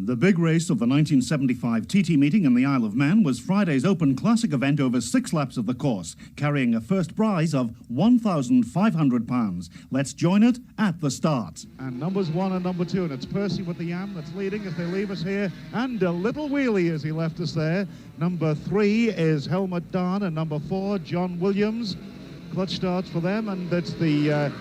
The big race of the 1975 TT meeting in the Isle of Man was Friday's Open Classic event over 6 laps of the course, carrying a first prize of £1,500. Let's join it at the start. And numbers 1 and number 2, and it's Percy with the Yam that's leading as they leave us here, and a little wheelie as he left us there. Number 3 is Helmut Dahn, and number 4, John Williams. Clutch starts for them, and it's the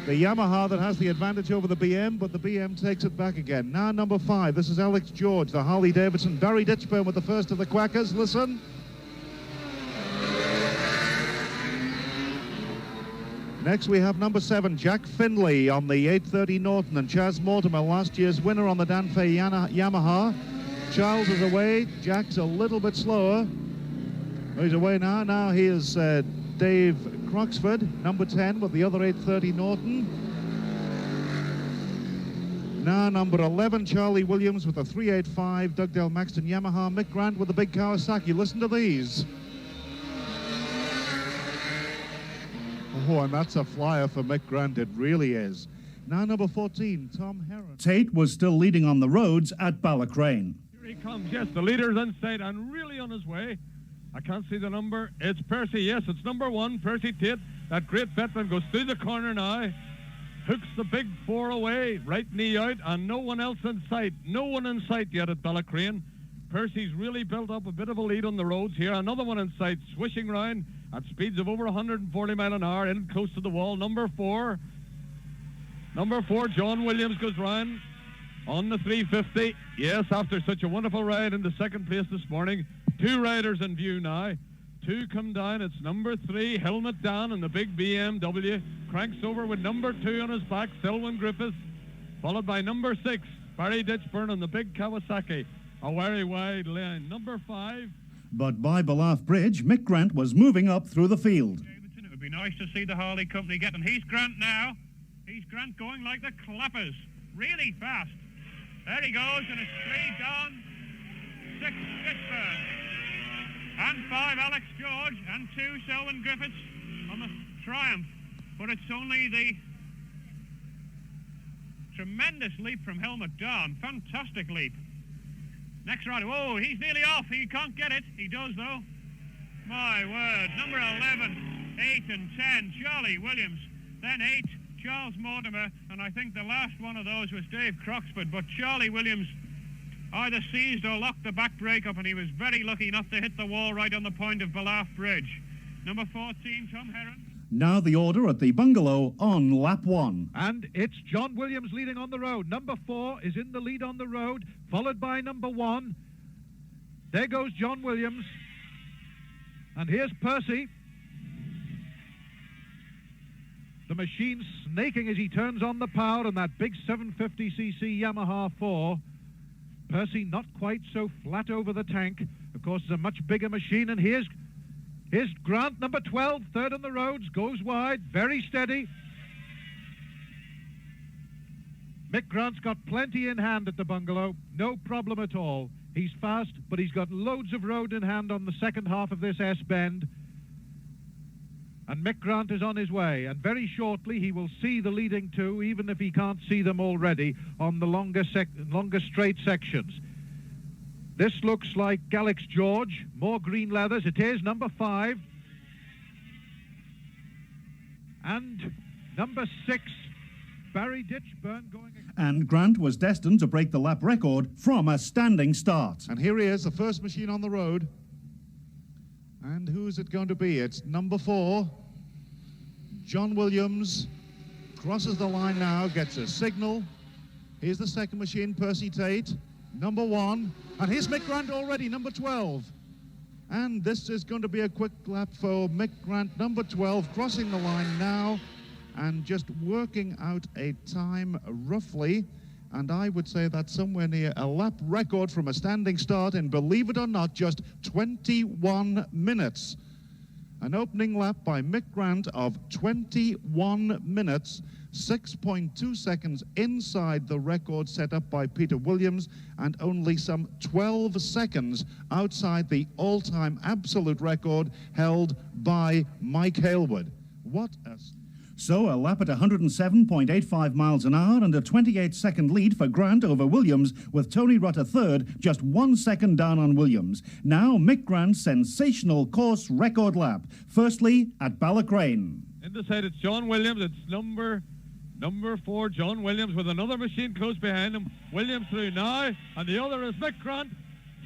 Yamaha that has the advantage over the BM, but the BM takes it back again. Now number 5, this is Alex George, the Harley-Davidson. Barry Ditchburn with the first of the Quackers. Listen. Next we have number 7, Jack Findlay on the 830 Norton, and Chaz Mortimer, last year's winner on the Danfei Yamaha. Charles is away. Jack's a little bit slower. He's away now. Now he is Dave Croxford, number 10, with the other 830 Norton. Now number 11, Charlie Williams with the 385 Dugdale Maxton Yamaha. Mick Grant with the big Kawasaki. Listen to these. Oh, and that's a flyer for Mick Grant, it really is. Now number 14, Tom Heron. Tate was still leading on the roads at Ballacrane. Here he comes, yes, the leader's inside and really on his way. I can't see the number. It's Percy. Yes, it's number 1, Percy Tate. That great veteran goes through the corner now. Hooks the big 4 away, right knee out, and no one else in sight. No one in sight yet at Ballacrane. Percy's really built up a bit of a lead on the roads here. Another one in sight, swishing round at speeds of over 140 mile an hour, in close to the wall. Number 4, John Williams goes round on the 350. Yes, after such a wonderful ride into second place this morning. 2 riders in view now. 2 come down. It's number 3, Helmut Dahn, and the big BMW. Cranks over with number 2 on his back, Selwyn Griffiths. Followed by number 6, Barry Ditchburn, and the big Kawasaki. A very wide line. Number 5. But by Boerth Bridge, Mick Grant was moving up through the field. It would be nice to see the Harley Company get him. He's Grant now. He's Grant going like the clappers. Really fast. There he goes, and it's 3 Dahn, 6 Ditchburn. And 5, Alex George, and 2, Selwyn Griffiths on the Triumph. But it's only the tremendous leap from Helmut Dahn. Fantastic leap. Next rider, oh, he's nearly off. He can't get it. He does, though. My word. Number 11, 8 and 10, Charlie Williams. Then 8, Charles Mortimer. And I think the last one of those was Dave Croxford. But Charlie Williams either seized or locked the back brake up, and he was very lucky not to hit the wall right on the point of Boerth Bridge. Number 14, Tom Heron. Now the order at the bungalow on lap 1. And it's John Williams leading on the road. Number 4 is in the lead on the road, followed by number 1. There goes John Williams. And here's Percy. The machine snaking as he turns on the power in that big 750cc Yamaha 4. Percy not quite so flat over the tank. Of course, it's a much bigger machine. And here's Grant, number 12, third on the roads, goes wide, very steady. Mick Grant's got plenty in hand at the bungalow, no problem at all. He's fast, but he's got loads of road in hand on the second half of this S-bend. And Mick Grant is on his way, and very shortly he will see the leading 2, even if he can't see them already, on the longer straight sections. This looks like Alex George, more green leathers. It is number 5. And number 6, Barry Ditchburn going... And Grant was destined to break the lap record from a standing start. And here he is, the first machine on the road. And who's it going to be? It's number 4, John Williams. Crosses the line now, gets a signal. Here's the second machine, Percy Tate, number 1. And here's Mick Grant already, number 12. And this is going to be a quick lap for Mick Grant, number 12, crossing the line now and just working out a time roughly. And I would say that's somewhere near a lap record from a standing start in, believe it or not, just 21 minutes. An opening lap by Mick Grant of 21 minutes, 6.2 seconds inside the record set up by Peter Williams, and only some 12 seconds outside the all-time absolute record held by Mike Hailwood. What a... So a lap at 107.85 miles an hour and a 28-second lead for Grant over Williams, with Tony Rutter third, just 1 second down on Williams. Now Mick Grant's sensational course record lap, firstly at Ballacrane. In the side, it's John Williams. It's number 4, John Williams, with another machine close behind him. Williams through now, and the other is Mick Grant.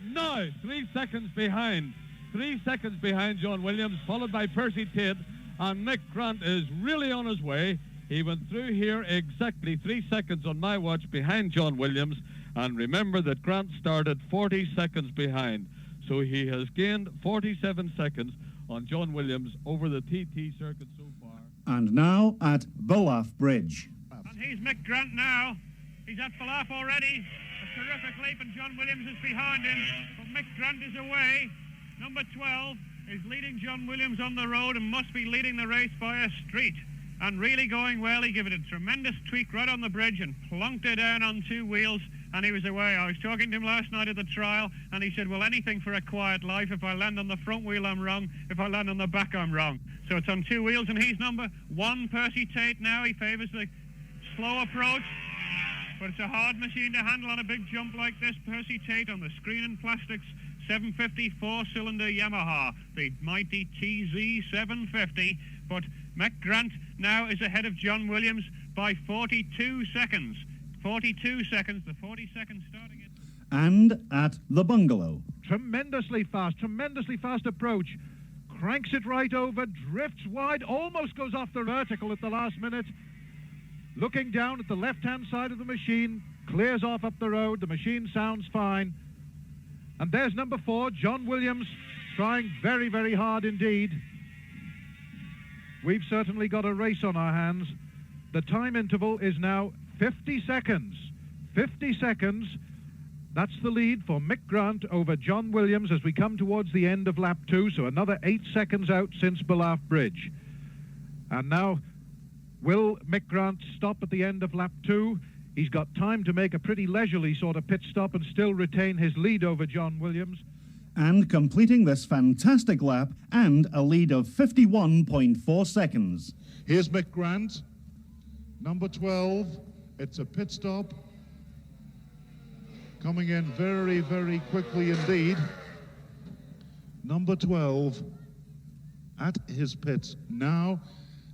Now, 3 seconds behind. 3 seconds behind John Williams, followed by Percy Tate. And Mick Grant is really on his way. He went through here exactly 3 seconds on my watch behind John Williams. And remember that Grant started 40 seconds behind. So he has gained 47 seconds on John Williams over the TT circuit so far. And now at Boerth Bridge. And he's Mick Grant now. He's at Boerth already. A terrific leap, and John Williams is behind him. But Mick Grant is away. Number 12 is leading John Williams on the road and must be leading the race by a street. And really going well. He gave it a tremendous tweak right on the bridge and plunked it down on 2 wheels, and he was away. I was talking to him last night at the trial, and he said, well, anything for a quiet life. If I land on the front wheel, I'm wrong. If I land on the back, I'm wrong. So it's on 2 wheels, and he's number 1, Percy Tate now. He favours the slow approach, but it's a hard machine to handle on a big jump like this. Percy Tate on the screen and plastics 750 4-cylinder Yamaha, the mighty TZ 750. But Mick Grant now is ahead of John Williams by 42 seconds. 42 seconds, the 40-second starting it. And at the Bungalow. Tremendously fast approach. Cranks it right over, drifts wide, almost goes off the vertical at the last minute. Looking down at the left-hand side of the machine, clears off up the road, the machine sounds fine. And there's number 4, John Williams, trying very, very hard indeed. We've certainly got a race on our hands. The time interval is now 50 seconds. 50 seconds. That's the lead for Mick Grant over John Williams as we come towards the end of lap 2, so another 8 seconds out since Boerth Bridge. And now, will Mick Grant stop at the end of lap 2? He's got time to make a pretty leisurely sort of pit stop and still retain his lead over John Williams. And completing this fantastic lap and a lead of 51.4 seconds. Here's Mick Grant, number 12. It's a pit stop. Coming in very, very quickly indeed. Number 12 at his pits now,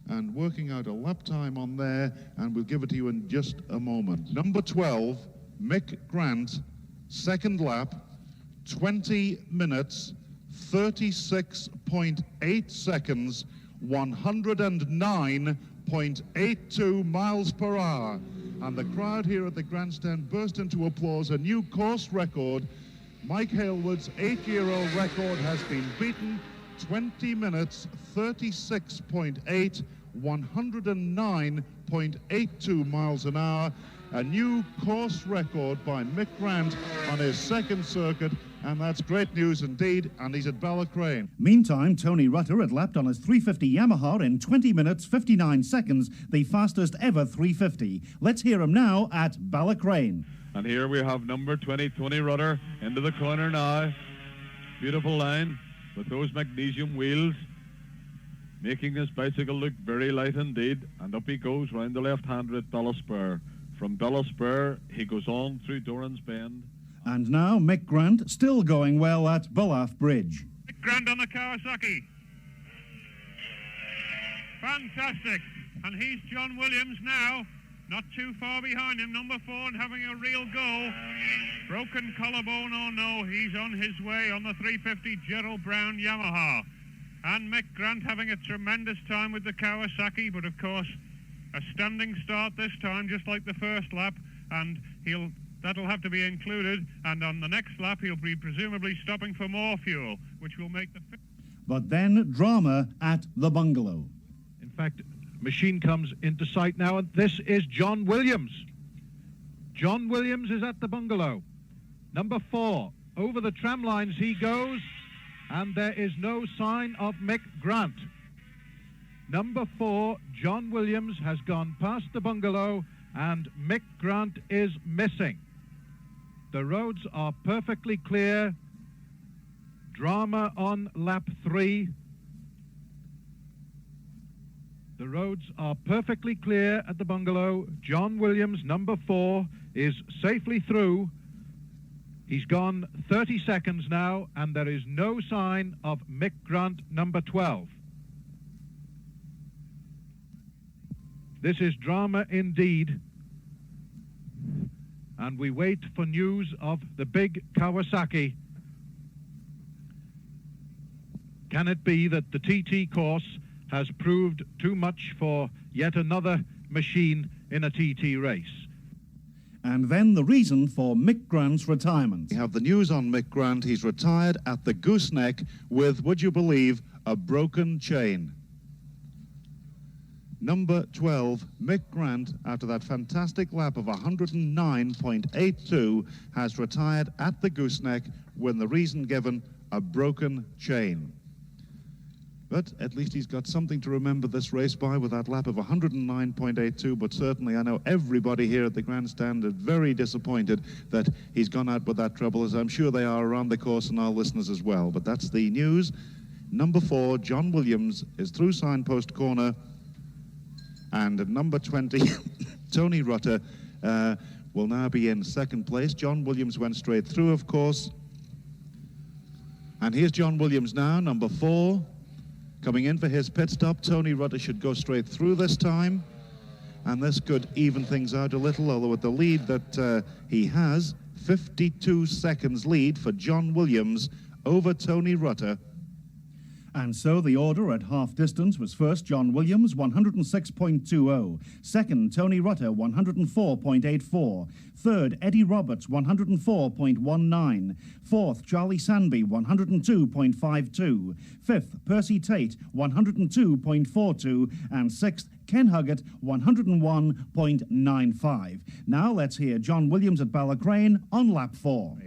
and working out a lap time on there, and we'll give it to you in just a moment. Number 12, Mick Grant, second lap, 20 minutes, 36.8 seconds, 109.82 miles per hour. And the crowd here at the grandstand burst into applause. A new course record. Mike Hailwood's 8-year-old record has been beaten. 20 minutes, 36.8, 109.82 miles an hour. A new course record by Mick Grant on his second circuit, and that's great news indeed, and he's at Ballacrane. Meantime, Tony Rutter had lapped on his 350 Yamaha in 20 minutes 59 seconds, the fastest ever 350. Let's hear him now at Ballacrane. And here we have number 2020 Rutter into the corner now. Beautiful line with those magnesium wheels, making his bicycle look very light indeed. And up he goes round the left hand at Bellaspur. From Bellaspur, he goes on through Doran's Bend. And now Mick Grant still going well at Boerth Bridge. Mick Grant on the Kawasaki. Fantastic. And he's John Williams now. Not too far behind him, number 4, and having a real go. Broken collarbone, oh no, he's on his way on the 350 Gerald Brown Yamaha. And Mick Grant having a tremendous time with the Kawasaki, but of course, a standing start this time, just like the first lap, and that'll have to be included, and on the next lap he'll be presumably stopping for more fuel, which will make the... But then drama at the Bungalow. In fact, machine comes into sight now, and this is John Williams. John Williams is at the Bungalow. Number 4, over the tram lines he goes, and there is no sign of Mick Grant. Number 4, John Williams, has gone past the Bungalow, and Mick Grant is missing. The roads are perfectly clear. Drama on lap 3. The roads are perfectly clear at the bungalow. John Williams, number 4, is safely through. He's gone 30 seconds now, and there is no sign of Mick Grant, number 12. This is drama indeed. And we wait for news of the big Kawasaki. Can it be that the TT course has proved too much for yet another machine in a TT race? And then the reason for Mick Grant's retirement. We have the news on Mick Grant. He's retired at the Gooseneck with, would you believe, a broken chain. Number 12, Mick Grant, after that fantastic lap of 109.82, has retired at the Gooseneck with the reason given, a broken chain. But at least he's got something to remember this race by with that lap of 109.82, but certainly I know everybody here at the grandstand is very disappointed that he's gone out with that trouble, as I'm sure they are around the course and our listeners as well. But that's the news. Number 4, John Williams, is through signpost corner. And number 20, Tony Rutter, will now be in second place. John Williams went straight through, of course. And here's John Williams now, number 4, coming in for his pit stop. Tony Rutter should go straight through this time. And this could even things out a little, although with the lead that he has, 52 seconds lead for John Williams over Tony Rutter. And so the order at half distance was first John Williams, 106.20. Second, Tony Rutter, 104.84. Third, Eddie Roberts, 104.19. Fourth, Charlie Sandby, 102.52. Fifth, Percy Tate, 102.42. And sixth, Ken Huggett, 101.95. Now let's hear John Williams at Ballacrane on lap 4.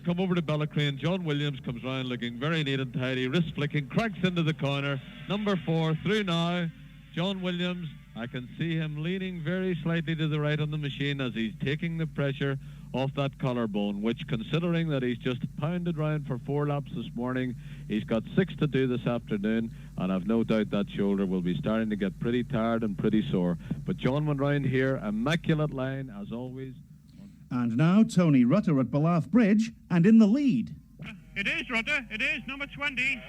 Come over to Ballacrane. John Williams comes round looking very neat and tidy, wrist flicking, cracks into the corner. Number 4 through now. John Williams, I can see him leaning very slightly to the right on the machine as he's taking the pressure off that collarbone, which, considering that he's just pounded round for 4 laps this morning, he's got 6 to do this afternoon, and I've no doubt that shoulder will be starting to get pretty tired and pretty sore. But John went round here, immaculate line as always. And now Tony Rutter at Boerth Bridge and in the lead. It is Rutter. It is number 20.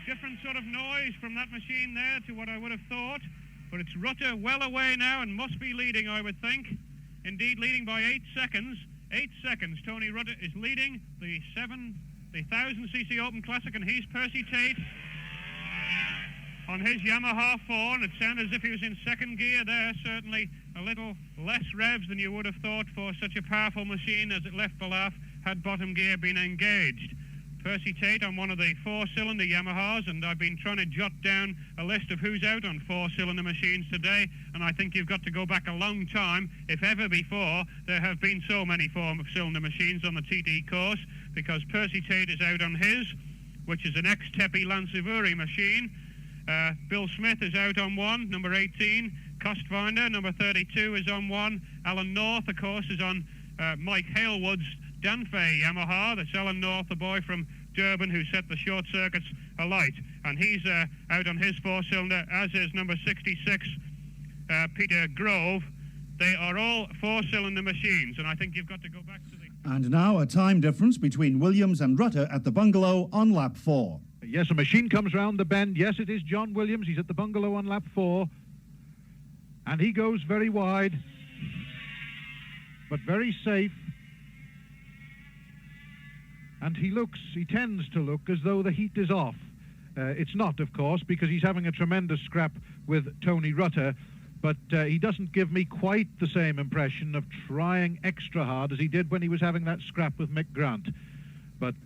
Different sort of noise from that machine there to what I would have thought. But it's Rutter well away now and must be leading, I would think. Indeed, leading by 8 seconds. 8 seconds. Tony Rutter is leading the 1000cc Open Classic, and he's Percy Tate on his Yamaha 4, and it sounded as if he was in second gear there. Certainly a little less revs than you would have thought for such a powerful machine as it left Boerth had bottom gear been engaged. Percy Tate on one of the 4-cylinder Yamahas, and I've been trying to jot down a list of who's out on 4-cylinder machines today, and I think you've got to go back a long time, if ever before there have been so many 4-cylinder machines on the TT course, because Percy Tate is out on his, which is an ex-Tepe Lansivuri machine. Bill Smith is out on one, number 18. Costfinder, number 32, is on one. Alan North, of course, is on Mike Halewood's Danfei Yamaha. That's Alan North, the boy from Durban who set the short circuits alight. And he's out on his 4-cylinder, as is number 66, Peter Grove. They are all 4-cylinder machines, and I think you've got to go back to the... And now a time difference between Williams and Rutter at the bungalow on lap 4. Yes, a machine comes round the bend. Yes, it is John Williams. He's at the bungalow on lap 4. And he goes very wide, but very safe. And he tends to look as though the heat is off. It's not, of course, because he's having a tremendous scrap with Tony Rutter, but he doesn't give me quite the same impression of trying extra hard as he did when he was having that scrap with Mick Grant. But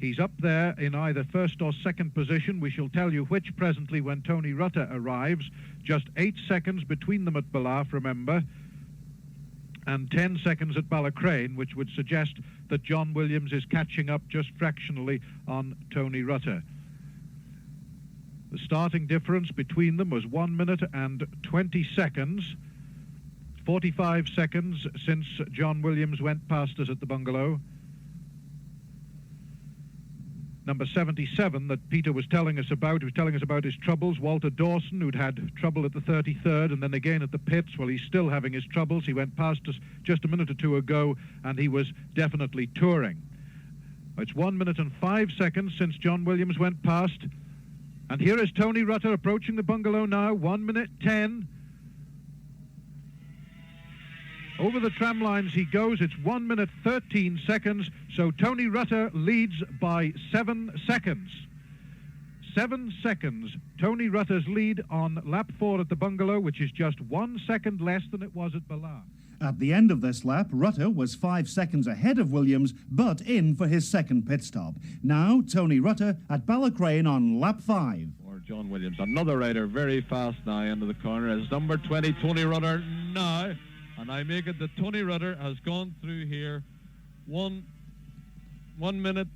he's up there in either first or second position. We shall tell you which presently when Tony Rutter arrives. Just 8 seconds between them at Boerth, remember, and 10 seconds at Ballacrane, which would suggest that John Williams is catching up just fractionally on Tony Rutter. The starting difference between them was 1 minute and 20 seconds. 45 seconds since John Williams went past us at the bungalow. number 77 that Peter was telling us about. He was telling us about his troubles. Walter Dawson, who'd had trouble at the 33rd and then again at the pits. Well, he's still having his troubles. He went past us just a minute or two ago, and he was definitely touring. It's 1 minute and 5 seconds since John Williams went past. And here is Tony Rutter approaching the bungalow now, 1 minute 10. Over the tram lines he goes. It's 1 minute 13 seconds. So Tony Rutter leads by 7 seconds. 7 seconds. Tony Rutter's lead on lap 4 at the bungalow, which is just 1 second less than it was at Boerth. At the end of this lap, Rutter was 5 seconds ahead of Williams, but in for his second pit stop. Now, Tony Rutter at Ballacrane on lap 5. Or John Williams, another rider, very fast now into the corner. Is number 20, Tony Rutter, now. And I make it that Tony Rutter has gone through here 1 minute,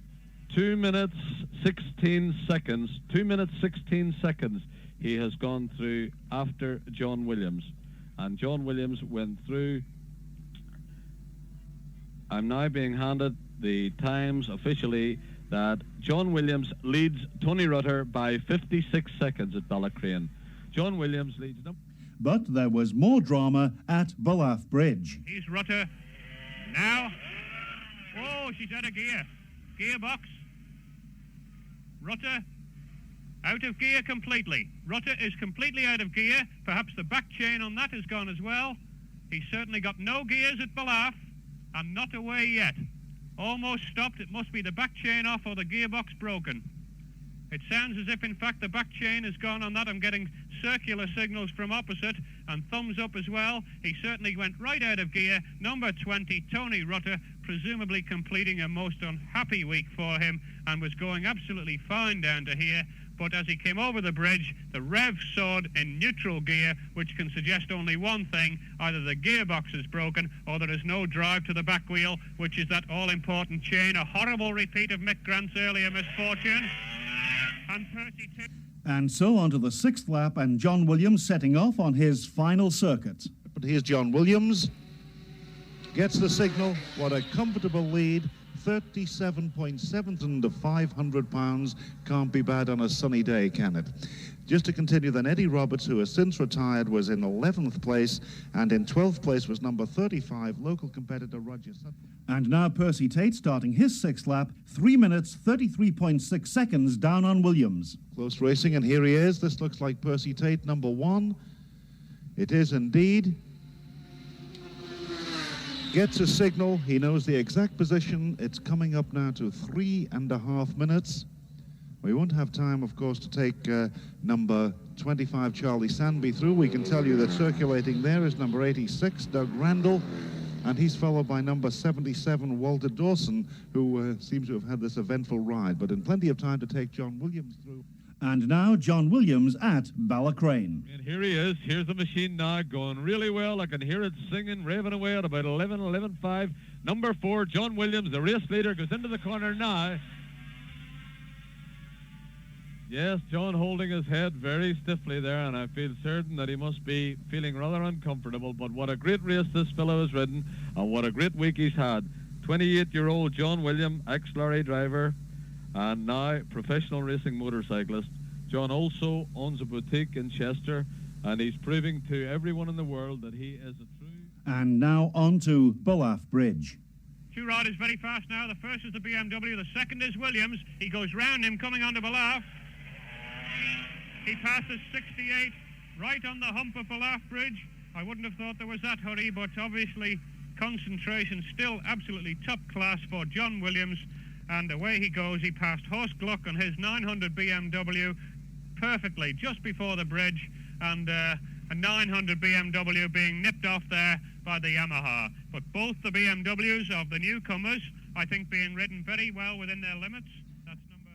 2 minutes, 16 seconds. 2 minutes, 16 seconds he has gone through after John Williams. And John Williams went through. I'm now being handed the times officially that John Williams leads Tony Rutter by 56 seconds at Ballacrane. John Williams leads them. But there was more drama at Boerth Bridge. Here's Rutter. Now. Oh, she's out of gear. Gearbox. Rutter out of gear completely. Rutter is completely out of gear. Perhaps the back chain on that has gone as well. He's certainly got no gears at Boerth and not away yet. Almost stopped. It must be the back chain off or the gearbox broken. It sounds as if, in fact, the back chain has gone on that. I'm getting circular signals from opposite and thumbs up as well. He certainly went right out of gear. Number 20, Tony Rutter, presumably completing a most unhappy week for him and was going absolutely fine down to here. But as he came over the bridge, the rev soared in neutral gear, which can suggest only one thing. Either the gearbox is broken or there is no drive to the back wheel, which is that all-important chain. A horrible repeat of Mick Grant's earlier misfortune. And Percy Tate. And so on to the 6th lap, and John Williams setting off on his final circuit. But here's John Williams. Gets the signal. What a comfortable lead. 37.7 under 500 pounds. Can't be bad on a sunny day, can it? Just to continue then, Eddie Roberts, who has since retired, was in 11th place, and in 12th place was number 35, local competitor Roger Sutton. And now Percy Tate starting his 6th lap, 3 minutes, 33.6 seconds down on Williams. Close racing, and here he is. This looks like Percy Tate, number 1. It is indeed. Gets a signal. He knows the exact position. It's coming up now to 3.5 minutes. We won't have time, of course, to take number 25, Charlie Sandby, through. We can tell you that circulating there is number 86, Doug Randall, and he's followed by number 77, Walter Dawson, who seems to have had this eventful ride, but in plenty of time to take John Williams through. And now John Williams at Ballacrane. And here he is. Here's the machine now going really well. I can hear it singing, raving away at about 11.5. Number 4, John Williams, the race leader, goes into the corner now. Yes, John holding his head very stiffly there, and I feel certain that he must be feeling rather uncomfortable. But what a great race this fellow has ridden, and what a great week he's had. 28-year-old John Williams, ex-lorry driver, and now professional racing motorcyclist. John also owns a boutique in Chester, and he's proving to everyone in the world that he is a true... And now on to Boerth Bridge. Two riders very fast now. The first is the BMW, the second is Williams. He goes round him coming onto Boerth. He passes 68 right on the hump of Boerth Bridge. I wouldn't have thought there was that hurry, but obviously concentration still absolutely top class for John Williams. And away he goes. He passed Horst Gluck on his 900 BMW perfectly just before the bridge, and a 900 BMW being nipped off there by the Yamaha. But both the BMWs of the newcomers, I think, being ridden very well within their limits.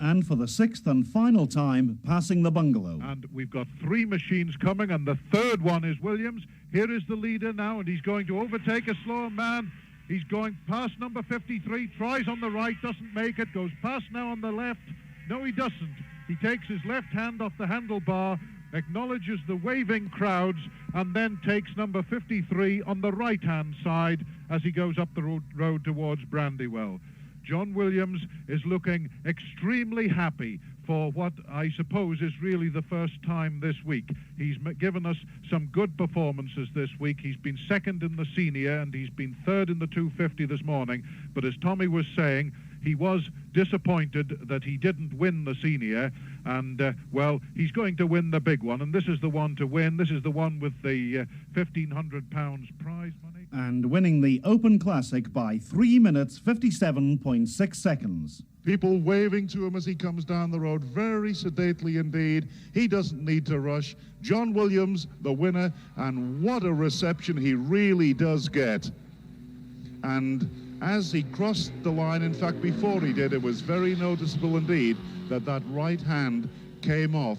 And for the 6th and final time, passing the bungalow. And we've got 3 machines coming, and the third one is Williams. Here is the leader now, and he's going to overtake a slower man. He's going past number 53, tries on the right, doesn't make it, goes past now on the left. No, he doesn't. He takes his left hand off the handlebar, acknowledges the waving crowds, and then takes number 53 on the right-hand side as he goes up the road towards Brandywell. John Williams is looking extremely happy for what I suppose is really the first time this week. He's given us some good performances this week. He's been second in the senior and he's been third in the 250 this morning. But as Tommy was saying, he was disappointed that he didn't win the senior, and well, he's going to win the big one, and this is the one to win. This is the one with the £1,500 prize money. And winning the Open Classic by 3 minutes 57.6 seconds. People waving to him as he comes down the road, very sedately indeed. He doesn't need to rush. John Williams, the winner, and what a reception he really does get. And as he crossed the line, in fact, before he did, it was very noticeable indeed that that right hand came off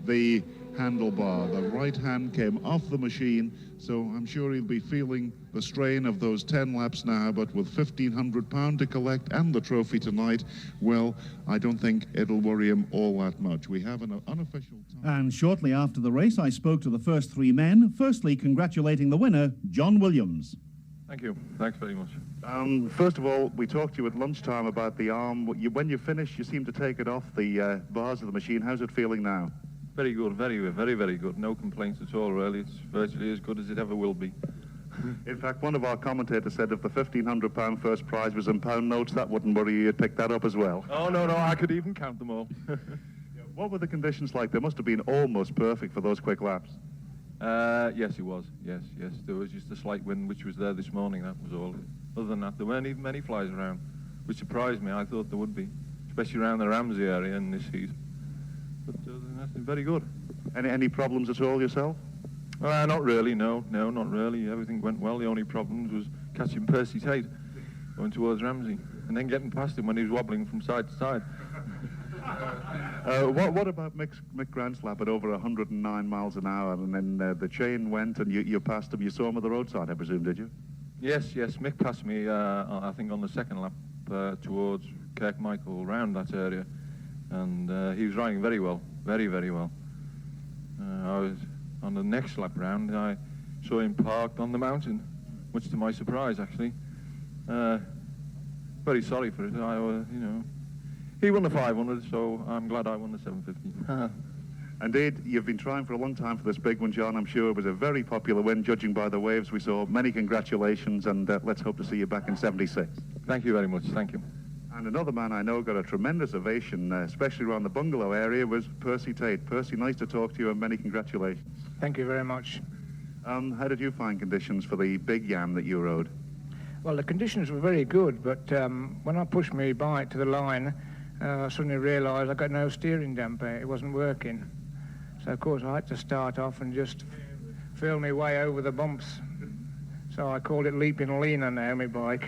the handlebar. The right hand came off the machine, so I'm sure he'll be feeling the strain of those 10 laps now, but with £1,500 to collect and the trophy tonight, well, I don't think it'll worry him all that much. We have an unofficial time. And shortly after the race, I spoke to the first three men, firstly congratulating the winner, John Williams. Thank you. Thanks very much. First of all, we talked to you at lunchtime about the arm. When you finished, you seemed to take it off the bars of the machine. How's it feeling now? Very good, very good. No complaints at all, really. It's virtually as good as it ever will be. In fact, one of our commentators said if the £1,500 first prize was in pound notes, that wouldn't worry you. You'd pick that up as well. Oh, no, I could even count them all. What were the conditions like? They must have been almost perfect for those quick laps. Yes, it was. Yes. There was just a slight wind, which was there this morning, that was all. Other than that, there weren't even many flies around, which surprised me. I thought there would be, especially around the Ramsey area in this heat. But other than that, very good. Any problems at all yourself? Not really, no, not really. Everything went well. The only problems was catching Percy Tate going towards Ramsey and then getting past him when he was wobbling from side to side. What about Mick Grant's lap at over 109 miles an hour, and then the chain went and you passed him? You saw him at the roadside, I presume, did you? Yes, Mick passed me, I think, on the second lap towards Kirkmichael, round that area, and he was riding very well, very well. I was on the next lap round, I saw him parked on the mountain, much to my surprise, actually. Very sorry for it. He won the 500, so I'm glad I won the 750. Indeed, you've been trying for a long time for this big one, John. I'm sure it was a very popular win, judging by the waves we saw. Many congratulations, and let's hope to see you back in 76. Thank you very much, thank you. And another man I know got a tremendous ovation, especially around the bungalow area, was Percy Tate. Percy, nice to talk to you, and many congratulations. Thank you very much. How did you find conditions for the big yam that you rode? Well, the conditions were very good, but when I pushed my bike to the line, I suddenly realised I got no steering damper. It wasn't working. So, of course, I had to start off and just feel my way over the bumps. So I called it Leaping Lena now, my bike.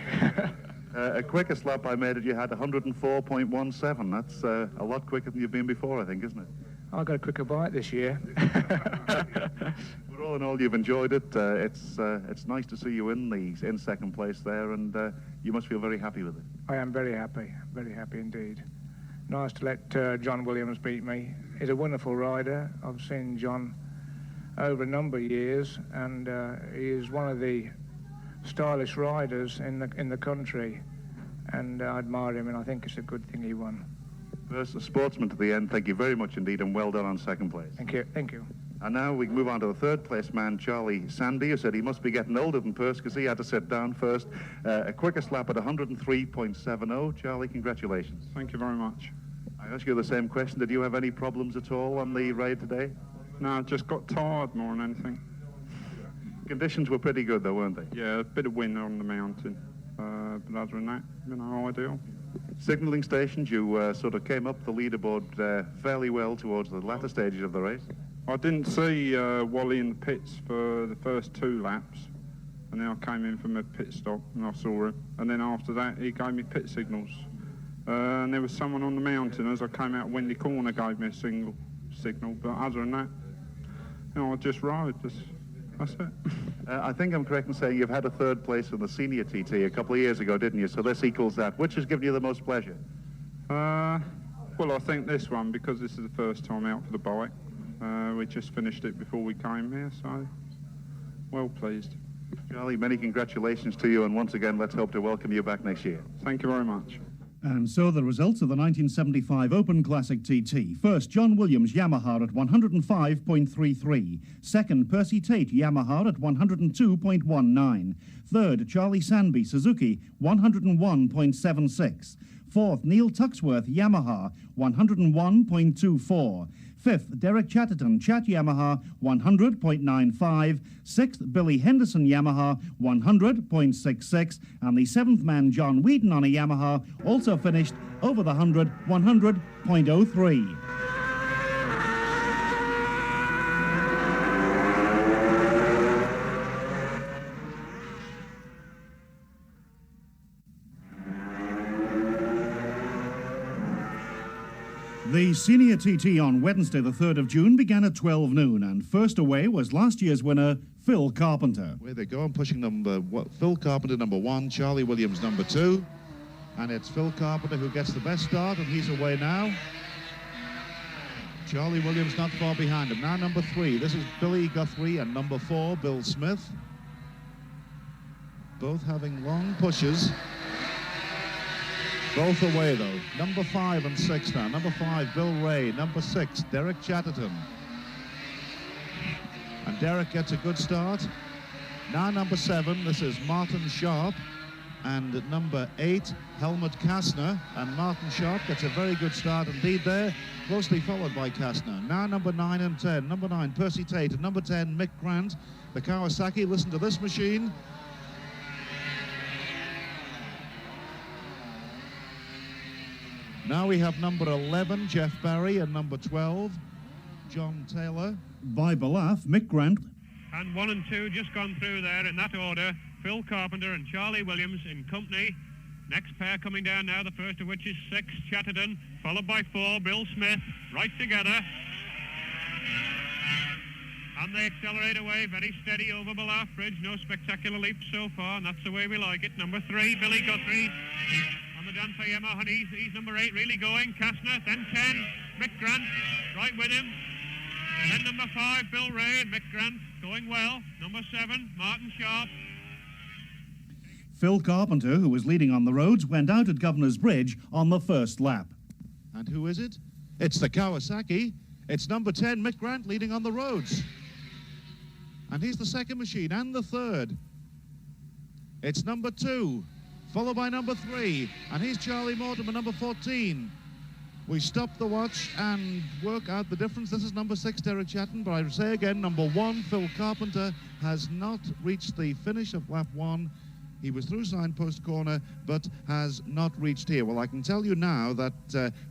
A quickest lap I made it, you had 104.17. That's a lot quicker than you've been before, I think, isn't it? I got a quicker bike this year. But all in all, you've enjoyed it. It's nice to see you in second place there, and you must feel very happy with it. I am very happy indeed. Nice to let John Williams beat me. He's a wonderful rider. I've seen John over a number of years, and he is one of the stylish riders in the country, and I admire him, and I think it's a good thing he won. First, a sportsman to the end. Thank you very much indeed, and well done on second place. Thank you. And now we can move on to the third place man, Charlie Sandy, who said he must be getting older than Percy because he had to sit down first. A quickest lap at 103.70. Charlie, congratulations. Thank you very much. I ask you the same question. Did you have any problems at all on the ride today? No, I just got tired more than anything. Conditions were pretty good though, weren't they? Yeah, a bit of wind on the mountain. But other than that, ideal. Signalling stations, you sort of came up the leaderboard fairly well towards the latter stages of the race. I didn't see Wally in the pits for the first 2 laps, and then I came in from a pit stop and I saw him, and then after that he gave me pit signals. And there was someone on the mountain as I came out Windy Corner gave me a signal, but other than that, I just rode. That's it. I think I'm correct in saying you've had a third place in the senior TT a couple of years ago, didn't you? So this equals that. Which has given you the most pleasure? Well, I think this one, because this is the first time out for the bike. We just finished it before we came here, so well pleased. Charlie, many congratulations to you, and once again, let's hope to welcome you back next year. Thank you very much. And so the results of the 1975 Open Classic TT. First, John Williams, Yamaha at 105.33. Second, Percy Tate, Yamaha at 102.19. Third, Charlie Sandby, Suzuki, 101.76. Fourth, Neil Tuxworth, Yamaha, 101.24. Fifth, Derek Chatterton, Chat Yamaha, 100.95. Sixth, Billy Henderson, Yamaha, 100.66. And the seventh man, John Wheaton, on a Yamaha, also finished over the 100, 100.03. The senior TT on Wednesday, the 3rd of June, began at 12 noon, and first away was last year's winner, Phil Carpenter. Where they go and pushing Phil Carpenter number 1, Charlie Williams number 2, and it's Phil Carpenter who gets the best start, and he's away now. Charlie Williams not far behind him. Now number 3, this is Billy Guthrie, and number 4, Bill Smith. Both having long pushes. Both away, though. Number 5 and 6 now. Number 5, Bill Ray. Number 6, Derek Chatterton. And Derek gets a good start. Now number 7, this is Martin Sharp. And number 8, Helmut Kastner. And Martin Sharp gets a very good start indeed there, closely followed by Kastner. Now number 9 and 10. Number 9, Percy Tate. And number 10, Mick Grant. The Kawasaki, listen to this machine. Now we have number 11, Jeff Barry, and number 12, John Taylor. By Belaf, Mick Grant. And 1 and 2 just gone through there in that order. Phil Carpenter and Charlie Williams in company. Next pair coming down now, the first of which is 6, Chatterton, followed by 4, Bill Smith, right together. And they accelerate away, very steady over Boerth Bridge. No spectacular leaps so far, and that's the way we like it. Number 3, Billy Guthrie. The dance for Yamaha, and he's number 8 really going. Kastner, then 10, Mick Grant, right with him. Then number 5, Bill Ray, and Mick Grant going well. Number 7, Martin Sharp. Phil Carpenter, who was leading on the roads, went out at Governor's Bridge on the first lap. And who is it? It's the Kawasaki. It's number 10, Mick Grant, leading on the roads. And he's the second machine, and the third. It's number 2. Followed by number 3, and here's Charlie Mortimer, number 14. We stop the watch and work out the difference. This is number 6, Derek Chatton, but I say again, number 1, Phil Carpenter, has not reached the finish of lap 1. He was through signpost corner, but has not reached here. Well, I can tell you now that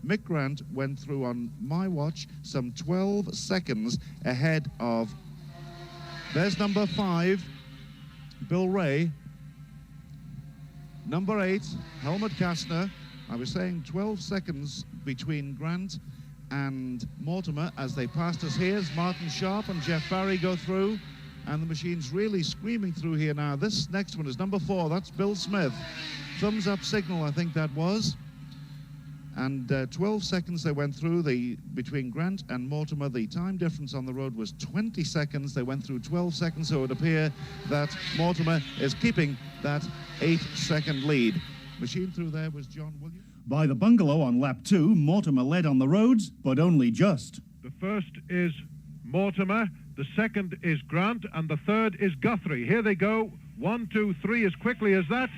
Mick Grant went through on my watch some 12 seconds ahead of... There's number 5, Bill Ray. Number 8, Helmut Kastner. I was saying 12 seconds between Grant and Mortimer as they passed us here. As Martin Sharp and Jeff Barry go through, and the machine's really screaming through here now. This next one is number 4. That's Bill Smith. Thumbs up signal, I think that was. And 12 seconds they went through between Grant and Mortimer. The time difference on the road was 20 seconds. They went through 12 seconds, so it would appear that Mortimer is keeping that 8-second lead. Machine through there was John Williams. By the bungalow on lap 2, Mortimer led on the roads, but only just. The first is Mortimer, the second is Grant, and the third is Guthrie. Here they go, 1, 2, 3, as quickly as that.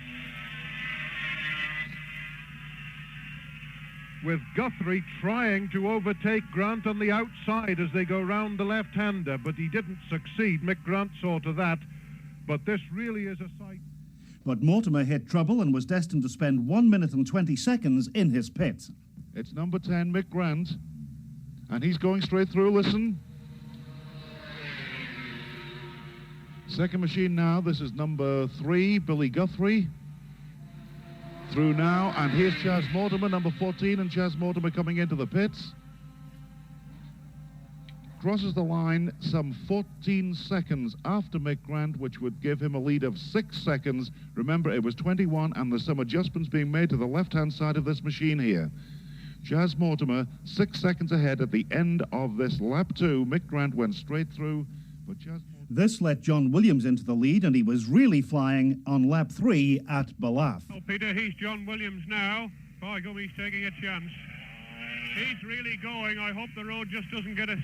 With Guthrie trying to overtake Grant on the outside as they go round the left-hander, but he didn't succeed. Mick Grant saw to that, but this really is a sight. But Mortimer hit trouble and was destined to spend 1 minute and 20 seconds in his pit. It's number 10, Mick Grant, and he's going straight through, listen. Second machine now, this is number 3, Billy Guthrie. Through now, and here's Chas Mortimer, number 14, and Chas Mortimer coming into the pits. Crosses the line some 14 seconds after Mick Grant, which would give him a lead of 6 seconds. Remember, it was 21, and there's some adjustments being made to the left-hand side of this machine here. Chas Mortimer, 6 seconds ahead at the end of this lap 2. Mick Grant went straight through, but Chas Mortimer... This let John Williams into the lead, and he was really flying on lap 3 at Boerth. Well, Peter, he's John Williams now. By gum, he's taking a chance. He's really going. I hope the road just doesn't get a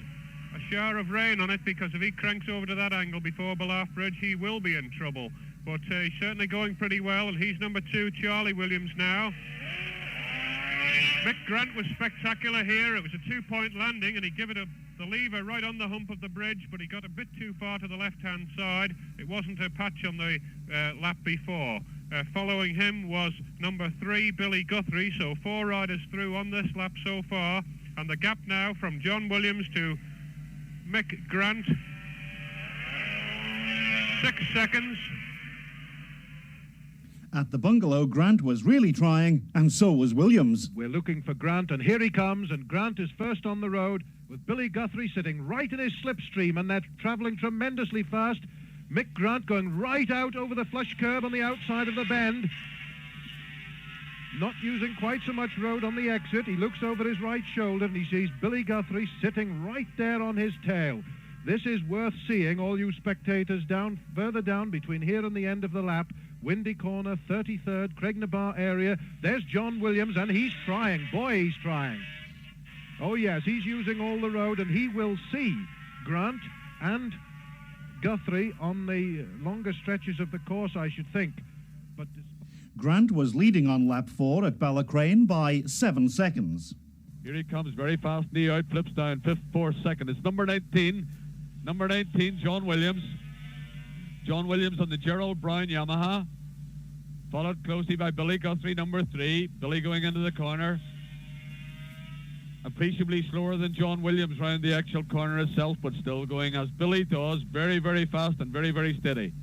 shower of rain on it, because if he cranks over to that angle before Boerth Bridge, he will be in trouble. But he's certainly going pretty well, and he's number 2, Charlie Williams now. Mick Grant was spectacular here. It was a 2-point landing, and he gave it the lever right on the hump of the bridge, but he got a bit too far to the left-hand side. It wasn't a patch on the lap before. Following him was number 3, Billy Guthrie, so 4 riders through on this lap so far, and the gap now from John Williams to Mick Grant, 6 seconds. At the bungalow, Grant was really trying, and so was Williams. We're looking for Grant, and here he comes, and Grant is first on the road, with Billy Guthrie sitting right in his slipstream, and they're travelling tremendously fast. Mick Grant going right out over the flush curve on the outside of the bend. Not using quite so much road on the exit. He looks over his right shoulder, and he sees Billy Guthrie sitting right there on his tail. This is worth seeing, all you spectators further down between here and the end of the lap. Windy Corner, 33rd, Craignabar area. There's John Williams, and he's trying. Boy, he's trying. Oh, yes, he's using all the road, and he will see Grant and Guthrie on the longer stretches of the course, I should think. But Grant was leading on lap 4 at Ballacrane by 7 seconds. Here he comes, very fast, knee out, flips down, 4th second. It's number 19, John Williams. John Williams on the Gerald Brown Yamaha, followed closely by Billy Guthrie, number 3. Billy going into the corner. Appreciably slower than John Williams round the actual corner itself, but still going as Billy does, very, very fast and very, very steady.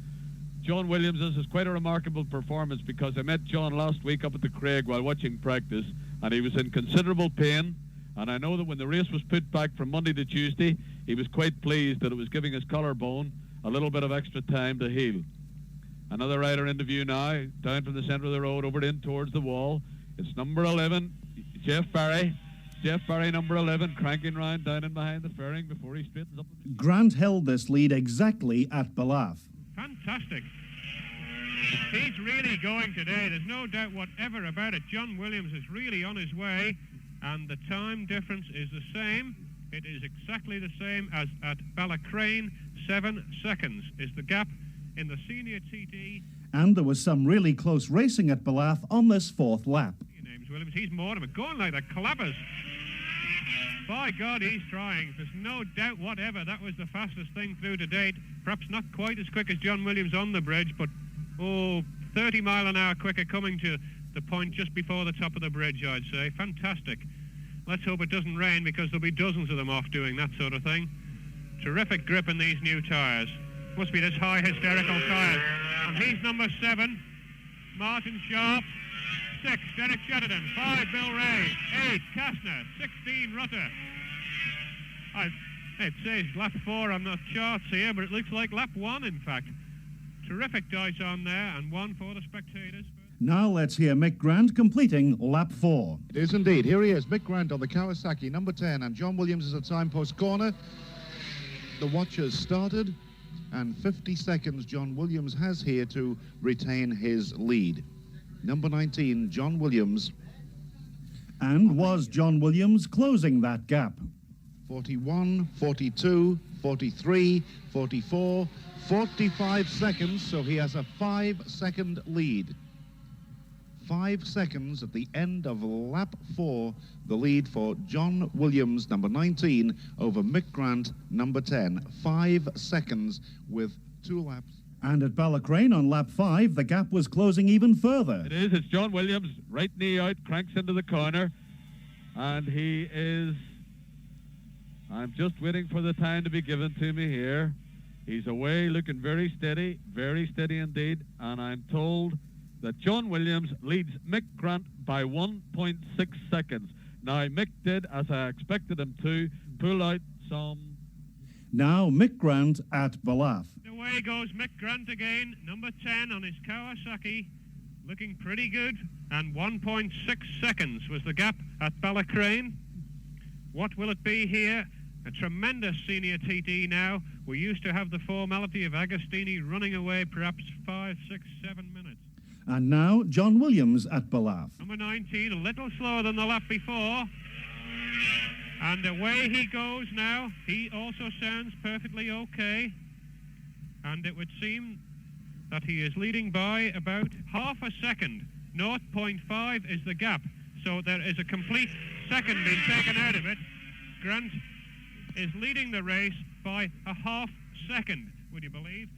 John Williams, this is quite a remarkable performance, because I met John last week up at the Craig while watching practice, and he was in considerable pain, and I know that when the race was put back from Monday to Tuesday, he was quite pleased that it was giving his collarbone a little bit of extra time to heal. Another rider in the view now, down from the centre of the road, over in towards the wall. It's number 11, Jeff Barry. Jeff Barry, number 11, cranking round down in behind the fairing before he straightens up. Grant held this lead exactly at Boerth. Fantastic. He's really going today. There's no doubt whatever about it. John Williams is really on his way, and the time difference is the same. It is exactly the same as at Ballacrane. 7 seconds is the gap in the senior TT. And there was some really close racing at Boerth on this 4th lap. Name's Williams. He's Mortimer going like the clappers. By God, he's trying. There's no doubt whatever. That was the fastest thing through to date. Perhaps not quite as quick as John Williams on the bridge, but 30 mile an hour quicker coming to the point just before the top of the bridge, I'd say. Fantastic. Let's hope it doesn't rain, because there'll be dozens of them off doing that sort of thing. Terrific grip in these new tyres. Must be this high hysterical tyres. And he's number 7, Martin Sharp. 6, Derek Sheridan. 5, Bill Ray. 8, Kastner. 16, Rutter. It says lap 4 on the charts here, but it looks like lap 1, in fact. Terrific dice on there, and 1 for the spectators. Now let's hear Mick Grant completing lap 4. It is indeed. Here he is, Mick Grant on the Kawasaki, number 10, and John Williams is at signpost corner. The watch has started, and 50 seconds John Williams has here to retain his lead. Number 19, John Williams. And was John Williams closing that gap? 41, 42, 43, 44, 45 seconds, so he has a 5-second lead. 5 seconds at the end of lap 4, the lead for John Williams, number 19, over Mick Grant, number 10. 5 seconds with 2 laps. And at Ballacrane on lap 5, the gap was closing even further. It is. It's John Williams, right knee out, cranks into the corner, and he is... I'm just waiting for the time to be given to me here. He's away, looking very steady indeed, and I'm told that John Williams leads Mick Grant by 1.6 seconds. Now, Mick did, as I expected him to, pull out some... Now, Mick Grant at Boerth. Away goes Mick Grant again, number 10 on his Kawasaki, looking pretty good, and 1.6 seconds was the gap at Ballacrane. What will it be here? A tremendous senior TT now. We used to have the formality of Agostini running away perhaps 5, 6, 7 minutes. And now, John Williams at Boerth. Number 19, a little slower than the lap before. And away he goes now. He also sounds perfectly okay. And it would seem that he is leading by about half a second. 0.5 is the gap. So there is a complete second being taken out of it. Grant is leading the race by a half second, would you believe?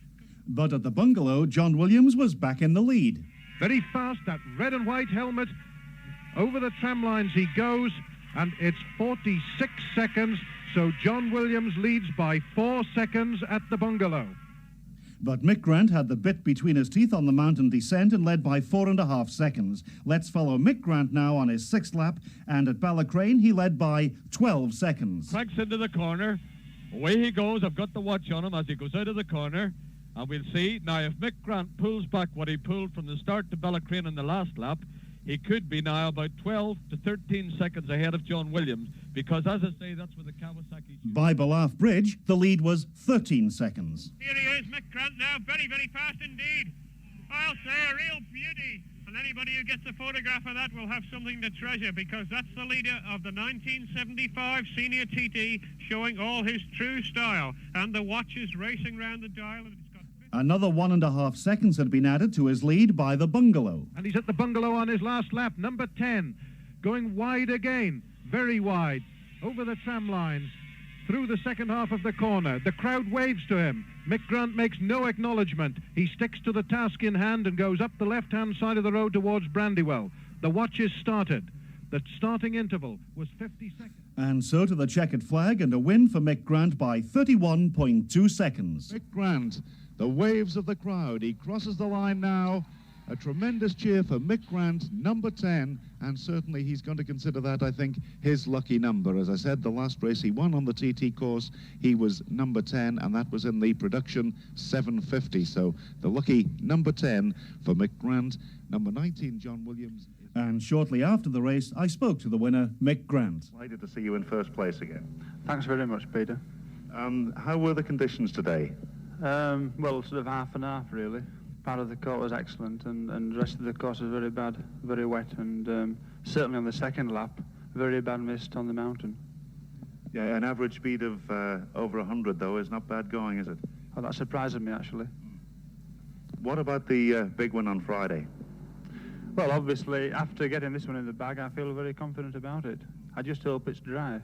But at the bungalow, John Williams was back in the lead. Very fast, that red and white helmet. Over the tram lines he goes, and it's 46 seconds, so John Williams leads by 4 seconds at the bungalow. But Mick Grant had the bit between his teeth on the mountain descent and led by 4.5 seconds. Let's follow Mick Grant now on his 6th lap, and at Ballacrane he led by 12 seconds. Cracks into the corner. Away he goes. I've got the watch on him as he goes out of the corner. And we'll see. Now, if Mick Grant pulls back what he pulled from the start to Ballacrane in the last lap, he could be now about 12 to 13 seconds ahead of John Williams, because, as I say, that's where the Kawasaki... By Boerth Bridge, the lead was 13 seconds. Here he is, Mick Grant now, very, very fast indeed. I'll say a real beauty. And anybody who gets a photograph of that will have something to treasure, because that's the leader of the 1975 Senior TT, showing all his true style. And the watch is racing round the dial, and it's got... Another 1.5 seconds had been added to his lead by the bungalow. And he's at the bungalow on his last lap, number 10, going wide again, very wide, over the tram lines, through the second half of the corner. The crowd waves to him. Mick Grant makes no acknowledgement. He sticks to the task in hand and goes up the left-hand side of the road towards Brandywell. The watch is started. The starting interval was 50 seconds. And so to the checkered flag, and a win for Mick Grant by 31.2 seconds. Mick Grant, the waves of the crowd. He crosses the line now. A tremendous cheer for Mick Grant, number 10, and certainly he's going to consider that, I think, his lucky number. As I said, the last race he won on the TT course, he was number 10, and that was in the production 750. So the lucky number 10 for Mick Grant. Number 19, John Williams. And shortly after the race, I spoke to the winner, Mick Grant. Delighted to see you in first place again. Thanks very much, Peter. How were the conditions today? Well, sort of half and half, really. Part of the course was excellent, and the rest of the course was very bad, very wet, and certainly on the second lap, very bad mist on the mountain. Yeah, an average speed of over 100, though, is not bad going, is it? Oh, that surprised me, actually. What about the big one on Friday? Well, obviously, after getting this one in the bag, I feel very confident about it. I just hope it's dry.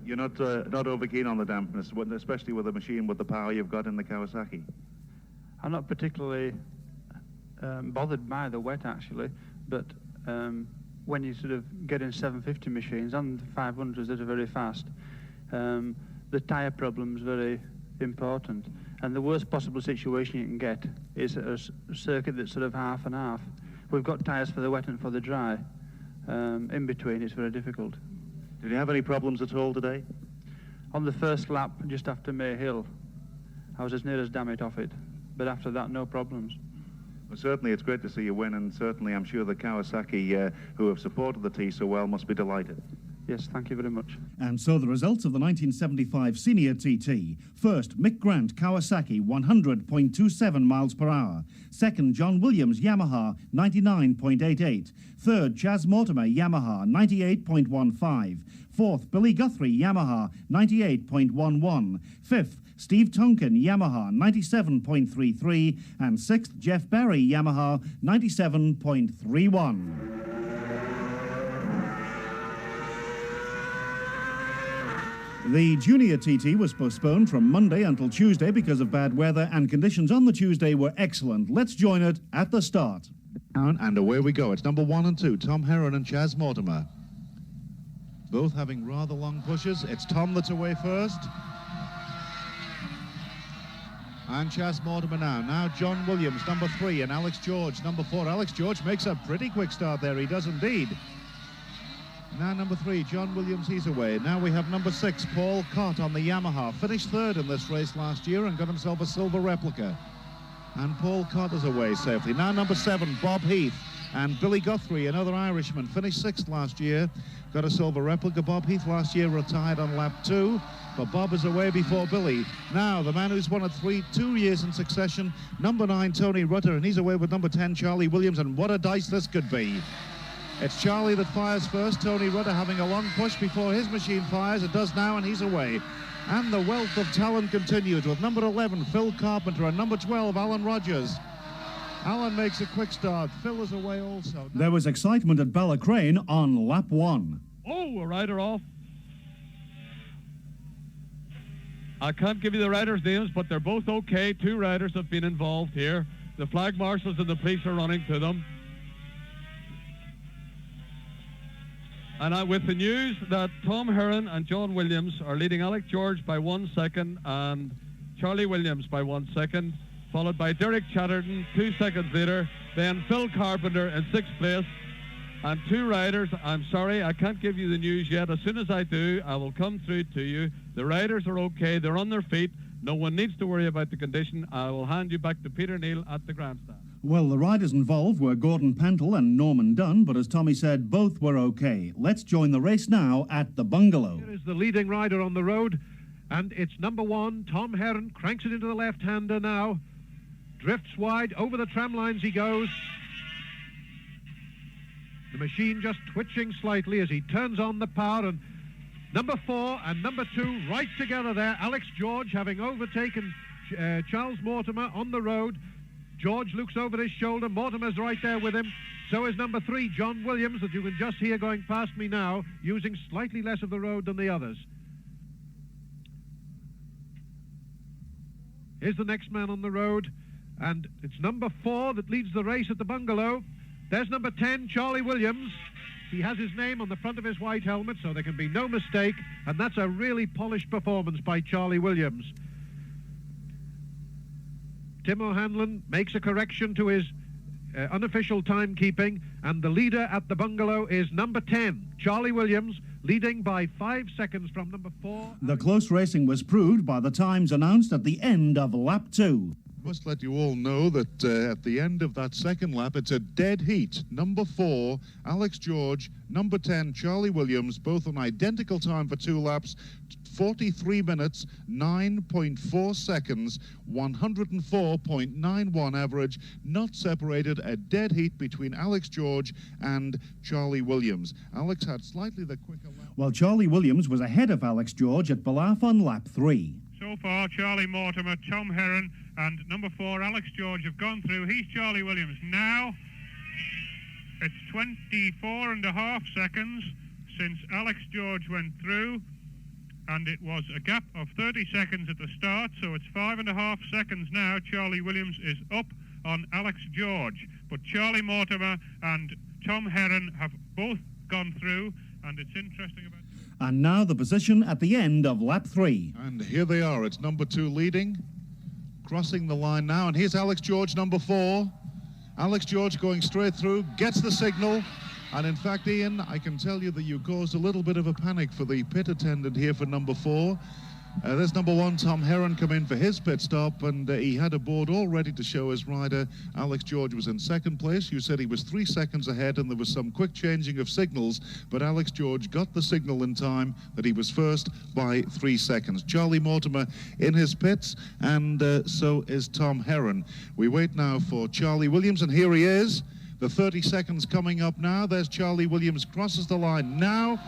You're not over keen on the dampness, especially with a machine with the power you've got in the Kawasaki? I'm not particularly bothered by the wet, actually, but when you sort of get in 750 machines and 500s that are very fast, the tyre problem's very important. And the worst possible situation you can get is a circuit that's sort of half and half. We've got tyres for the wet and for the dry. In between, it's very difficult. Did you have any problems at all today? On the first lap, just after May Hill, I was as near as damn it off it. But after that, no problems. Well, certainly it's great to see you win, and certainly I'm sure the Kawasaki, who have supported the T so well, must be delighted. Yes, thank you very much. And so the results of the 1975 Senior TT. First, Mick Grant, Kawasaki, 100.27 miles per hour. Second, John Williams, Yamaha, 99.88. Third, Chas Mortimer, Yamaha, 98.15. Fourth, Billy Guthrie, Yamaha, 98.11. Fifth, Steve Tonkin, Yamaha, 97.33. And sixth, Jeff Berry, Yamaha, 97.31. The Junior TT was postponed from Monday until Tuesday because of bad weather, and conditions on the Tuesday were excellent. Let's join it at the start. And away we go. It's number 1 and 2, Tom Heron and Chas Mortimer. Both having rather long pushes. It's Tom that's away first. And Chas Mortimer now. Now John Williams, number 3, and Alex George, number 4. Alex George makes a pretty quick start there. He does indeed. Now number 3, John Williams, he's away. Now we have number 6, Paul Cott on the Yamaha. Finished third in this race last year and got himself a silver replica. And Paul Cotter's away safely. Now number 7, Bob Heath. And Billy Guthrie, another Irishman, finished 6th last year. Got a silver replica. Bob Heath last year retired on lap 2. But Bob is away before Billy. Now, the man who's won it 2 years in succession, number 9, Tony Rutter, and he's away with number 10, Charlie Williams, and what a dice this could be. It's Charlie that fires first, Tony Rutter having a long push before his machine fires. It does now, and he's away. And the wealth of talent continues with number 11, Phil Carpenter, and number 12, Alan Rogers. Alan makes a quick start. Phil is away also. There was excitement at Ballacrane on lap 1. Oh, a rider off. I can't give you the riders' names, but they're both okay. 2 riders have been involved here. The flag marshals and the police are running to them. And with the news that Tom Heron and John Williams are leading Alec George by 1 second and Charlie Williams by 1 second, followed by Derek Chatterton 2 seconds later, then Phil Carpenter in 6th place, and 2 riders. I'm sorry, I can't give you the news yet. As soon as I do, I will come through to you. The riders are okay. They're on their feet. No one needs to worry about the condition. I will hand you back to Peter Neal at the grandstand. Well, the riders involved were Gordon Pentle and Norman Dunn, but as Tommy said, both were okay. Let's join the race now at the bungalow. Here is the leading rider on the road, and it's number 1, Tom Heron, cranks it into the left-hander now. Drifts wide, over the tram lines he goes. The machine just twitching slightly as he turns on the power, and number 4 and number 2 right together there. Alex George having overtaken Charles Mortimer on the road. George looks over his shoulder. Mortimer's right there with him. So is number 3, John Williams, that you can just hear going past me now, using slightly less of the road than the others. Here's the next man on the road, and it's number 4 that leads the race at the bungalow. There's number 10, Charlie Williams. He has his name on the front of his white helmet, so there can be no mistake, and that's a really polished performance by Charlie Williams. Tim O'Hanlon makes a correction to his unofficial timekeeping, and the leader at the bungalow is number 10, Charlie Williams, leading by 5 seconds from number 4. The close racing was proved by the times announced at the end of lap 2. Must let you all know that at the end of that second lap, it's a dead heat. Number 4, Alex George, number 10, Charlie Williams, both on identical time for 2 laps, 43 minutes, 9.4 seconds, 104.91 average, not separated, a dead heat between Alex George and Charlie Williams. Alex had slightly the quicker lap. Well, Charlie Williams was ahead of Alex George at Ballaugh on lap 3. So far, Charlie Mortimer, Tom Heron, and number 4, Alex George, have gone through. He's Charlie Williams. Now, it's 24.5 seconds since Alex George went through, and it was a gap of 30 seconds at the start, so it's 5.5 seconds now. Charlie Williams is up on Alex George, but Charlie Mortimer and Tom Heron have both gone through, and it's interesting about... And now the position at the end of lap 3. And here they are. It's number 2 leading, crossing the line now. And here's Alex George, number 4. Alex George going straight through, gets the signal. And in fact, Ian, I can tell you that you caused a little bit of a panic for the pit attendant here for number 4. There's number 1, Tom Heron, come in for his pit stop, and he had a board all ready to show his rider. Alex George was in 2nd place. You said he was 3 seconds ahead, and there was some quick changing of signals, but Alex George got the signal in time that he was first by 3 seconds. Charlie Mortimer in his pits, and so is Tom Heron. We wait now for Charlie Williams, and here he is. The 30 seconds coming up now. There's Charlie Williams, crosses the line now.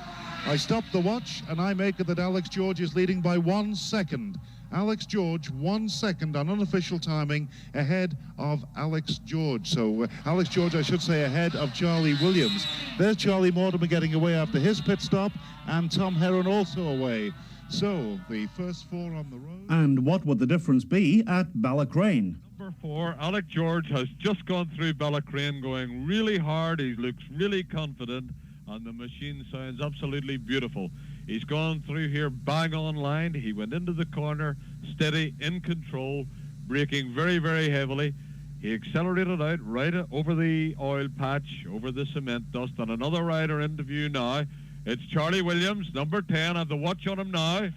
I stop the watch, and I make it that Alex George is leading by 1 second. Alex George, 1 second on unofficial timing, ahead of Alex George. So Alex George, I should say, ahead of Charlie Williams. There's Charlie Mortimer getting away after his pit stop, and Tom Heron also away. So the first 4 on the road. And what would the difference be at Ballacrane? Number 4, Alec George, has just gone through Ballacrane going really hard. He looks really confident, and the machine sounds absolutely beautiful. He's gone through here bang on line. He went into the corner, steady, in control, braking very, very heavily. He accelerated out right over the oil patch, over the cement dust, and another rider into view now. It's Charlie Williams, number 10. I have the watch on him now.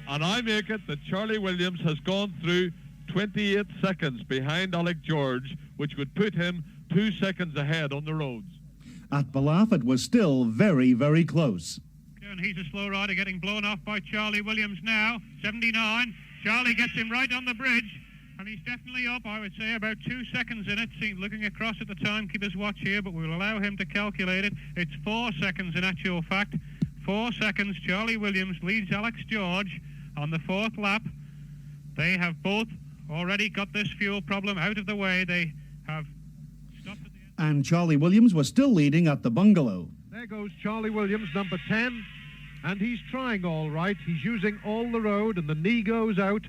And I make it that Charlie Williams has gone through 28 seconds behind Alec George, which would put him 2 seconds ahead on the roads. At Ballaugh, it was still very, very close. And he's a slow rider getting blown off by Charlie Williams now. 79. Charlie gets him right on the bridge. And he's definitely up, I would say, about 2 seconds in it. See, looking across at the timekeeper's watch here, but we'll allow him to calculate it. It's 4 seconds in actual fact. 4 seconds. Charlie Williams leads Alex George on the 4th lap. They have both already got this fuel problem out of the way. They have stopped at the end. And Charlie Williams was still leading at the bungalow. There goes Charlie Williams, number 10. And he's trying all right. He's using all the road, and the knee goes out.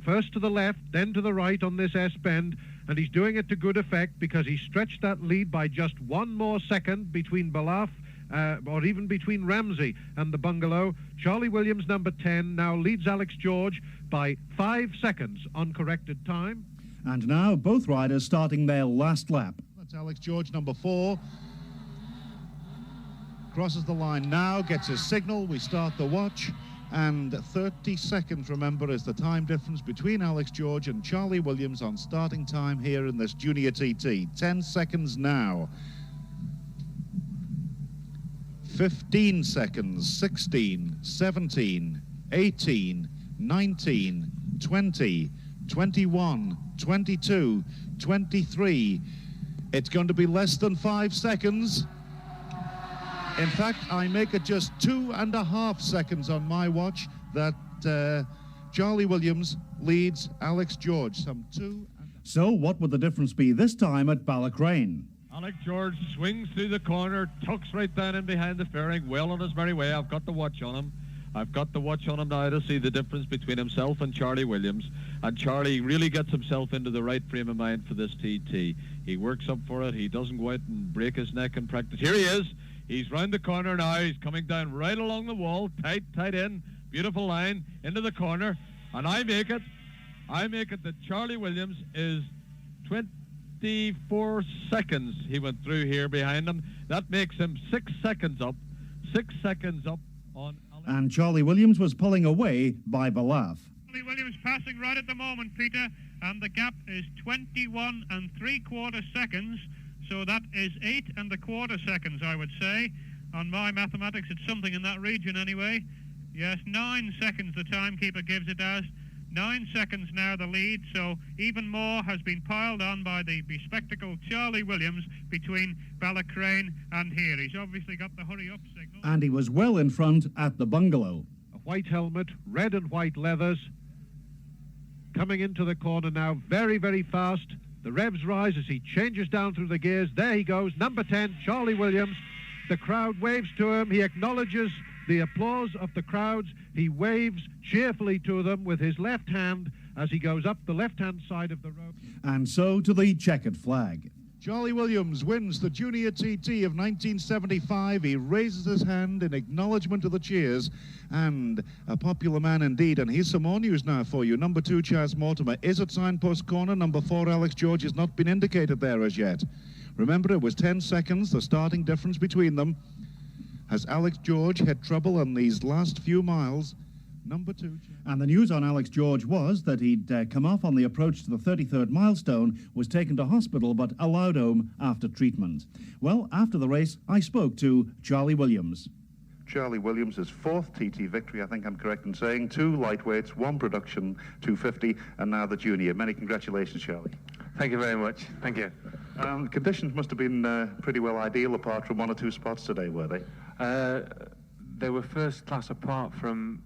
First to the left, then to the right on this S-bend, and he's doing it to good effect because he stretched that lead by just 1 more second between Ballaugh, or even between Ramsey and the bungalow. Charlie Williams, number 10, now leads Alex George by 5 seconds on corrected time. And now both riders starting their last lap. That's Alex George, number 4. Crosses the line now, gets his signal. We start the watch. And 30 seconds, remember, is the time difference between Alex George and Charlie Williams on starting time here in this Junior TT. 10 seconds now. 15 seconds, 16, 17, 18, 19, 20, 21, 22, 23. It's going to be less than 5 seconds. In fact, I make it just 2.5 seconds on my watch that Charlie Williams leads Alex George. So what would the difference be this time at Ballacrane? Alec George swings through the corner, tucks right down in behind the fairing, well on his merry way. I've got the watch on him. I've got the watch on him now to see the difference between himself and Charlie Williams. And Charlie really gets himself into the right frame of mind for this TT. He works up for it. He doesn't go out and break his neck in practice. Here he is. He's round the corner now. He's coming down right along the wall. Tight in. Beautiful line into the corner. And I make it that Charlie Williams is 24 seconds he went through here behind him. That makes him 6 seconds up. 6 seconds up on Alex. And Charlie Williams was pulling away by Ballaugh. Charlie Williams passing right at the moment, Peter. And the gap is 21 3/4 seconds. So that is 8 1/4 seconds, I would say. On my mathematics, it's something in that region anyway. Yes, 9 seconds the timekeeper gives it as. 9 seconds now the lead, so even more has been piled on by the bespectacled Charlie Williams between Ballacrane and here. He's obviously got the hurry-up signal. And he was well in front at the bungalow. A white helmet, red and white leathers. Coming into the corner now, very, very fast. The revs rise as he changes down through the gears. There he goes, number 10, Charlie Williams. The crowd waves to him. He acknowledges the applause of the crowds. He waves cheerfully to them with his left hand as he goes up the left-hand side of the road. And so to the checkered flag. Charlie Williams wins the Junior TT of 1975. He raises his hand in acknowledgement of the cheers, and a popular man indeed. And here's some more news now for you. Number 2, Chaz Mortimer, is at signpost corner. Number 4, Alex George, has not been indicated there as yet. Remember, it was 10 seconds, the starting difference between them. Has Alex George had trouble on these last few miles? Number 2. And the news on Alex George was that he'd come off on the approach to the 33rd milestone, was taken to hospital but allowed home after treatment. Well, after the race, I spoke to Charlie Williams. Charlie Williams' 4th TT victory, I think I'm correct in saying. 2 lightweights, 1 production, 250, and now the junior. Many congratulations, Charlie. Thank you very much. Thank you. Conditions must have been pretty well ideal apart from 1 or 2 spots today, were they? They were first class apart from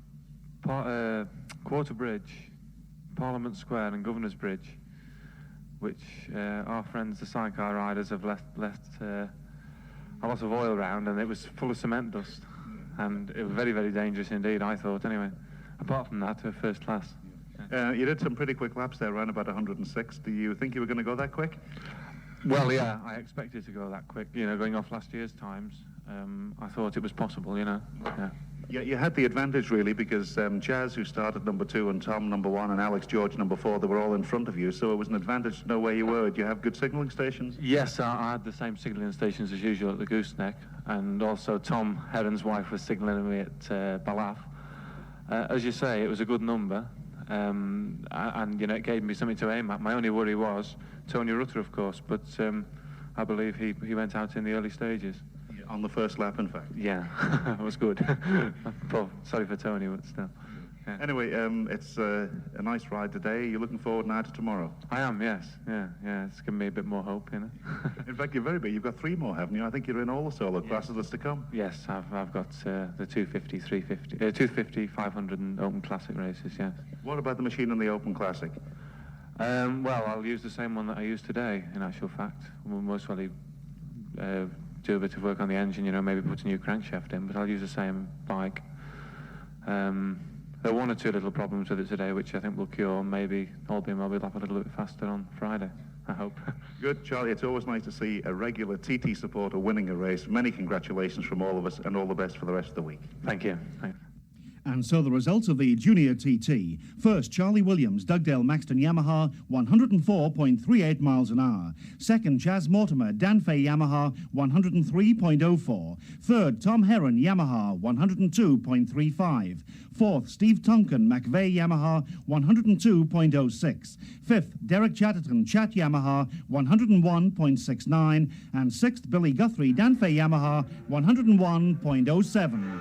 Quarter Bridge, Parliament Square and Governor's Bridge, which our friends, the sidecar riders, have left a lot of oil around, and it was full of cement dust. And it was very, very dangerous indeed, I thought, anyway. Apart from that, first class. You did some pretty quick laps there, around about 106. Do you think you were going to go that quick? Well, yeah, I expected to go that quick. You know, going off last year's times, I thought it was possible, you know. Yeah, you had the advantage, really, because Chaz, who started number 2, and Tom, number 1, and Alex George, number 4, they were all in front of you, so it was an advantage to know where you were. Do you have good signalling stations? Yes, I had the same signalling stations as usual at the Gooseneck, and also Tom Heron's wife was signalling me at Ballaugh. As you say, it was a good number. and you know, it gave me something to aim at. My only worry was Tony Rutter, of course, but I believe he went out in the early stages. On the first lap, in fact. Yeah, it was good. Well, sorry for Tony, but still. Yeah. Anyway, it's a nice ride today. You're looking forward now to tomorrow? I am, yes. Yeah. It's given me a bit more hope, you know. In fact, you're very big. You've got 3 more, haven't you? I think you're in all the solo classes that's to come. Yes, I've got the 250, 350, 250, 500 and Open Classic races, yes. What about the machine in the Open Classic? Well, I'll use the same one that I used today, in actual fact. We'll most likely do a bit of work on the engine, you know, maybe put a new crankshaft in, but I'll use the same bike. There are 1 or 2 little problems with it today, which I think will cure. Maybe all being well, we'll lap a little bit faster on Friday, I hope. Good, Charlie. It's always nice to see a regular TT supporter winning a race. Many congratulations from all of us, and all the best for the rest of the week. Thank you. Thanks. And so the results of the Junior TT. First, Charlie Williams, Dugdale Maxton Yamaha, 104.38 miles an hour. Second, Chaz Mortimer, Danfei Yamaha, 103.04. Third, Tom Heron, Yamaha, 102.35. Fourth, Steve Tonkin, McVeigh Yamaha, 102.06. Fifth, Derek Chatterton, Chat Yamaha, 101.69. And sixth, Billy Guthrie, Danfei Yamaha, 101.07.